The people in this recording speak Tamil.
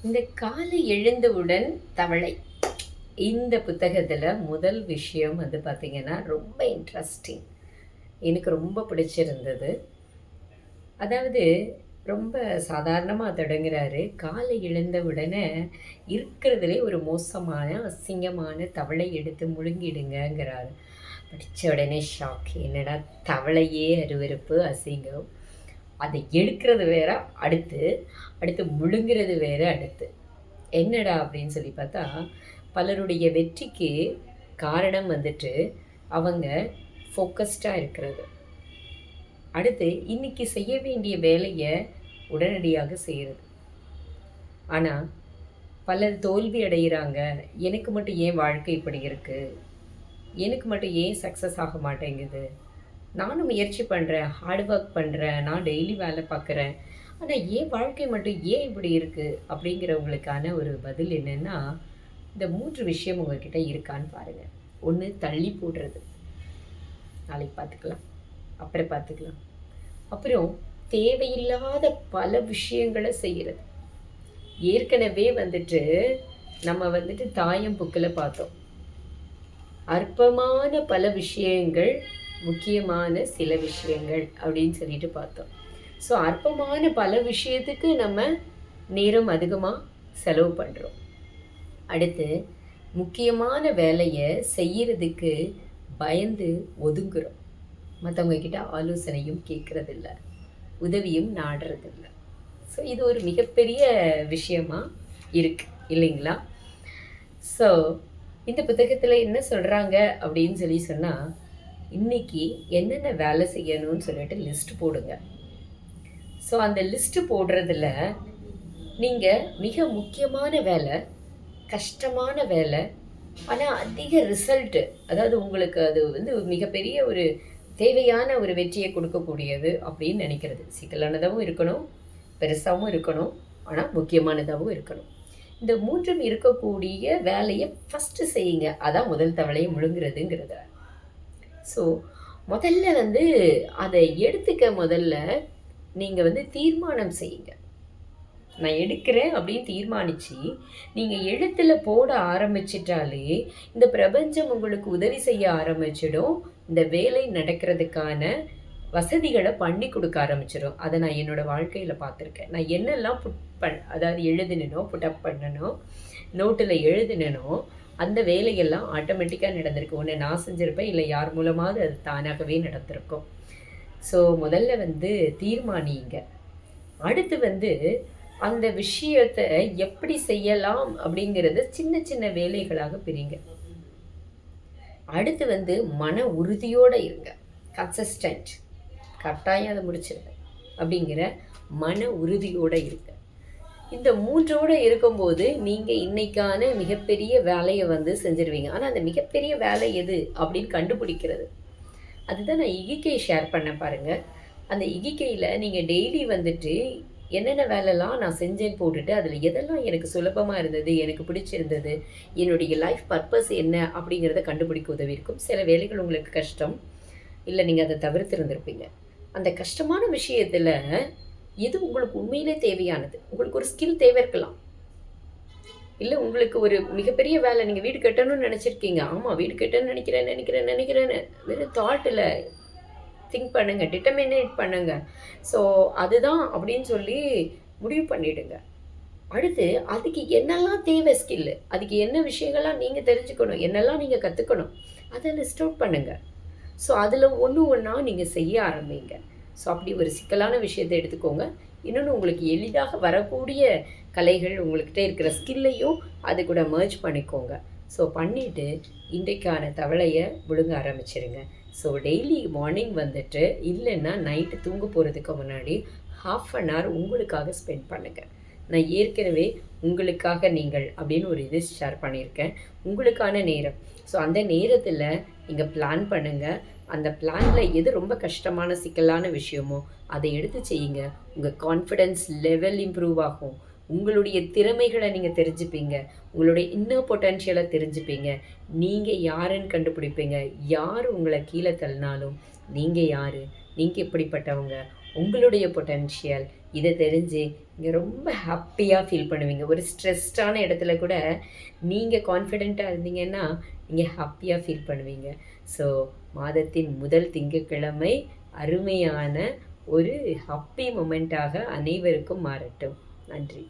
இந்த காலை எழுந்தவுடன் தவளை இந்த புத்தகத்தில் முதல் விஷயம் வந்து பார்த்திங்கன்னா ரொம்ப இன்ட்ரெஸ்டிங். எனக்கு ரொம்ப பிடிச்சிருந்தது. அதாவது ரொம்ப சாதாரணமாக தொடங்குறாரு. காலை எழுந்த உடனே இருக்கிறதுலே ஒரு மோசமான அசிங்கமான தவளை எடுத்து முழுங்கிடுங்கிறாரு. படித்த உடனே ஷாக். என்னடா தவளையே அருவருப்பு அசிங்கம், அதை எடுக்கிறது வேற அடுத்து, அடுத்து முழுங்கிறது வேற அடுத்து. என்னடா அப்படின்னு சொல்லி பார்த்தா, பலருடைய வெற்றிக்கு காரணம் வந்துட்டு அவங்க ஃபோக்கஸ்டாக இருக்கிறது. அடுத்து இன்றைக்கி செய்ய வேண்டிய வேலையை உடனடியாக செய்கிறது. ஆனால் பலர் தோல்வி அடைகிறாங்க. எனக்கு மட்டும் ஏன் வாழ்க்கை இப்படி இருக்குது, எனக்கு மட்டும் ஏன் சக்ஸஸ் ஆக மாட்டேங்குது, நானும் முயற்சி பண்ணுறேன், ஹார்ட் ஒர்க் பண்ணுறேன், நான் டெய்லி வேலை பார்க்குறேன், ஆனால் ஏன் வாழ்க்கை மட்டும் ஏன் இப்படி இருக்குது அப்படிங்கிறவங்களுக்கான ஒரு பதில் என்னென்னா, இந்த 3 விஷயம் உங்கள்கிட்ட இருக்கான்னு பாருங்கள். ஒன்று, தள்ளி போடுறது, நாளைக்கு பார்த்துக்கலாம், அப்புறம் பார்த்துக்கலாம். அப்புறம் தேவையில்லாத பல விஷயங்களை செய்கிறது. ஏற்கனவே வந்துட்டு நம்ம வந்துட்டு தாயம் புக்கில் பார்த்தோம். அற்பமான பல விஷயங்கள், முக்கியமான சில விஷயங்கள் அப்படின்னு சொல்லிட்டு பார்த்தோம். ஸோ அற்பமான பல விஷயத்துக்கு நம்ம நேரம் அதிகமாக செலவு பண்ணுறோம். அடுத்து முக்கியமான வேலையை செய்கிறதுக்கு பயந்து ஒதுங்குறோம். மற்றவங்கக்கிட்ட ஆலோசனையும் கேட்குறதில்ல, உதவியும் நாடுறதில்ல. ஸோ இது ஒரு மிகப்பெரிய விஷயமாக இருக்குது இல்லைங்களா? ஸோ இந்த புத்தகத்தில் என்ன சொல்கிறாங்க அப்படின்னு சொன்னால், இன்றைக்கி என்னென்ன வேலை செய்யணும்னு சொல்லிட்டு லிஸ்ட்டு போடுங்க. ஸோ அந்த லிஸ்ட்டு போடுறதில் நீங்கள் மிக முக்கியமான வேலை, கஷ்டமான வேலை, ஆனால் அதிக ரிசல்ட்டு, அதாவது உங்களுக்கு அது வந்து மிகப்பெரிய ஒரு தேவையான ஒரு வெற்றியை கொடுக்கக்கூடியது அப்படின்னு நினைக்கிறது. சிக்கலானதாகவும் இருக்கணும், பெருசாகவும் இருக்கணும், ஆனால் முக்கியமானதாகவும் இருக்கணும். இந்த 3ம் இருக்கக்கூடிய வேலையை ஃபஸ்ட்டு செய்யுங்க. அதான் முதல் தவளையை முழுங்குறதுங்கிறத. ஸோ முதல்ல வந்து அதை எடுத்துக்க முதல்ல நீங்கள் வந்து தீர்மானம் செய்யுங்க. நான் எடுக்கிறேன் அப்படின்னு தீர்மானித்து நீங்கள் எழுத்தில் போட ஆரம்பிச்சிட்டாலே இந்த பிரபஞ்சம் உங்களுக்கு உதவி செய்ய ஆரம்பிச்சிடும். இந்த வேலை நடக்கிறதுக்கான வசதிகளை பண்ணி கொடுக்க ஆரம்பிச்சிடும். அதை நான் என்னோடய வாழ்க்கையில் பார்த்துருக்கேன். நான் என்னெல்லாம் அதாவது எழுதினோ, புட்டப் பண்ணனோ, நோட்டில் எழுதினோ, அந்த வேலையெல்லாம் ஆட்டோமேட்டிக்காக நடந்திருக்கு. ஒன்று நான் செஞ்சுருப்பேன், இல்லை யார் மூலமாவது அது தானாகவே நடந்திருக்கும். ஸோ முதல்ல வந்து தீர்மானிங்க. அடுத்து வந்து அந்த விஷயத்தை எப்படி செய்யலாம் அப்படிங்கிறத சின்ன சின்ன வேலைகளாக பிரிங்க. அடுத்து வந்து மன உறுதியோடு இருங்க. கன்சிஸ்டன்ட், கட்டாயம் அதை முடிச்சிருங்க அப்படிங்கிற மன உறுதியோடு இருங்க. இந்த 3ஓடு இருக்கும்போது நீங்கள் இன்றைக்கான மிகப்பெரிய வேலையை வந்து செஞ்சுருவீங்க. ஆனால் அந்த மிகப்பெரிய வேலை எது அப்படின்னு கண்டுபிடிக்கிறது, அதுதான் நான் இகிகை ஷேர் பண்ண பாருங்கள். அந்த இகிகையில் நீங்கள் டெய்லி வந்துட்டு என்னென்ன வேலைலாம் நான் செஞ்சேன்னு போட்டுட்டு அதில் எதெல்லாம் எனக்கு சுலபமாக இருந்தது, எனக்கு பிடிச்சிருந்தது, என்னுடைய லைஃப் பர்பஸ் என்ன அப்படிங்கிறத கண்டுபிடிக்க உதவி இருக்கும். சில வேலைகள் உங்களுக்கு கஷ்டம், இல்லை நீங்கள் அதை தவிர்த்திருந்திருப்பீங்க. அந்த கஷ்டமான விஷயத்தில் எது உங்களுக்கு உண்மையிலே தேவையானது, உங்களுக்கு ஒரு ஸ்கில் தேவை இருக்கலாம், இல்லை உங்களுக்கு ஒரு மிகப்பெரிய வேலை, நீங்கள் வீடு கட்டணும்னு நினச்சிருக்கீங்க. ஆமாம், வீடு கட்டணும்னு நினைக்கிறேன்னு வெறும் தாட்டில் திங்க் பண்ணுங்கள், டிட்டர்மினேட் பண்ணுங்கள். ஸோ அதுதான் அப்படின்னு சொல்லி முடிவு பண்ணிவிடுங்க. அடுத்து அதுக்கு என்னெல்லாம் தேவை ஸ்கில்லு, அதுக்கு என்ன விஷயங்கள்லாம் நீங்கள் தெரிஞ்சுக்கணும், என்னெல்லாம் நீங்கள் கற்றுக்கணும், அதை லிஸ்ட் அவுட் பண்ணுங்கள். ஸோ அதில் ஒன்றா நீங்கள் செய்ய ஆரம்பிங்க. ஸோ அப்படி ஒரு சிக்கலான விஷயத்தை எடுத்துக்கோங்க. இன்னொன்று, உங்களுக்கு எளிதாக வரக்கூடிய கலைகள், உங்கள்கிட்ட இருக்கிற ஸ்கில்லையும் அது கூட மர்ஜ் பண்ணிக்கோங்க. ஸோ பண்ணிவிட்டு இன்றைக்கான தவளையை விழுங்க ஆரம்பிச்சிருங்க. ஸோ டெய்லி மார்னிங் வந்துட்டு, இல்லைன்னா நைட்டு தூங்க போகிறதுக்கு முன்னாடி ½ உங்களுக்காக ஸ்பெண்ட் பண்ணுங்கள். நான் ஏற்கனவே உங்களுக்காக நீங்கள் அப்படின்னு ஒரு இது ஷேர் பண்ணியிருக்கேன், உங்களுக்கான நேரம். ஸோ அந்த நேரத்தில் நீங்கள் பிளான் பண்ணுங்கள். அந்த பிளானில் எது ரொம்ப கஷ்டமான சிக்கலான விஷயமோ அதை எடுத்து செய்யுங்க. உங்கள் கான்ஃபிடென்ஸ் லெவல் இம்ப்ரூவ் ஆகும். உங்களுடைய திறமைகளை நீங்கள் தெரிஞ்சுப்பீங்க, உங்களுடைய இன்னர் பொட்டென்ஷியலை தெரிஞ்சுப்பீங்க, நீங்கள் யாருன்னு கண்டுபிடிப்பீங்க. யார் உங்களை கீழே தள்ளினாலும் நீங்கள் யார், நீங்கள் எப்படிப்பட்டவங்க, உங்களுடைய பொட்டென்ஷியல் இதை தெரிஞ்சு நீங்கள் ரொம்ப ஹாப்பியாக ஃபீல் பண்ணுவீங்க. ஒரு ஸ்ட்ரெஸ்டான இடத்துல கூட நீங்கள் கான்ஃபிடெண்ட்டாக இருந்தீங்கன்னா நீங்கள் ஹாப்பியாக ஃபீல் பண்ணுவீங்க. ஸோ மாதத்தின் முதல் திங்கட்கிழமை அருமையான ஒரு ஹாப்பி மொமெண்ட்டாக அனைவருக்கும் மாறட்டும். நன்றி.